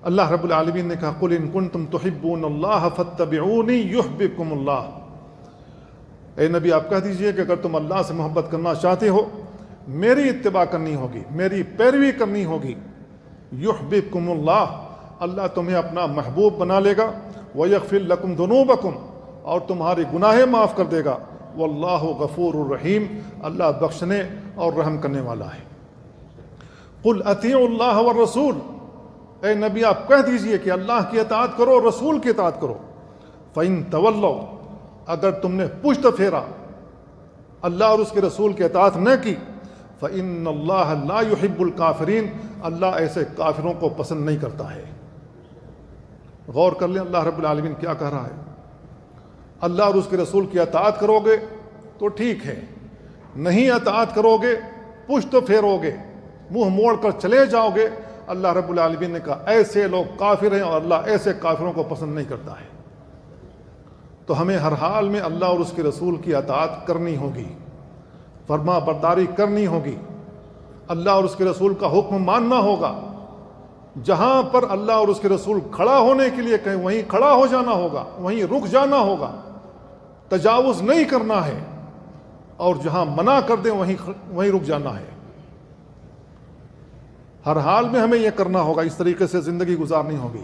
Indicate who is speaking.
Speaker 1: اللہ رب العالمین نے کہا قل ان کنتم تحبون اللہ فاتبعونی یحببکم اللہ، اے نبی آپ کہہ دیجئے کہ اگر تم اللہ سے محبت کرنا چاہتے ہو میری اتباع کرنی ہوگی، میری پیروی کرنی ہوگی، یحببکم اللہ، اللہ تمہیں اپنا محبوب بنا لے گا، ویغفر لکم ذنوبکم، اور تمہارے گناہ معاف کر دے گا، واللہ غفور الرحیم، اللہ بخشنے اور رحم کرنے والا ہے۔ قل اطیعوا اللہ والرسول، اے نبی آپ کہہ دیجئے کہ اللہ کی اطاعت کرو، رسول کی اطاعت کرو۔ فَإِن تَوَلَّوْا، اگر تم نے پشت پھیرا، اللہ اور اس کے رسول کی اطاعت نہ کی، فَإِنَّ اللَّهَ لَا يُحِبُّ الْكَافِرِينَ، اللہ ایسے کافروں کو پسند نہیں کرتا ہے۔ غور کر لیں اللہ رب العالمین کیا کہہ رہا ہے۔ اللہ اور اس کے رسول کی اطاعت کرو گے تو ٹھیک ہے، نہیں اطاعت کرو گے، پشت پھیرو گے، منہ موڑ کر چلے جاؤ گے، اللہ رب العالمین نے کہا ایسے لوگ کافر ہیں اور اللہ ایسے کافروں کو پسند نہیں کرتا ہے۔ تو ہمیں ہر حال میں اللہ اور اس کے رسول کی اطاعت کرنی ہوگی، فرما برداری کرنی ہوگی، اللہ اور اس کے رسول کا حکم ماننا ہوگا، جہاں پر اللہ اور اس کے رسول کھڑا ہونے کے لیے کہیں وہیں کھڑا ہو جانا ہوگا، وہیں رک جانا ہوگا، تجاوز نہیں کرنا ہے، اور جہاں منع کر دیں وہیں رک جانا ہے۔ ہر حال میں ہمیں یہ کرنا ہوگا، اس طریقے سے زندگی گزارنی ہوگی۔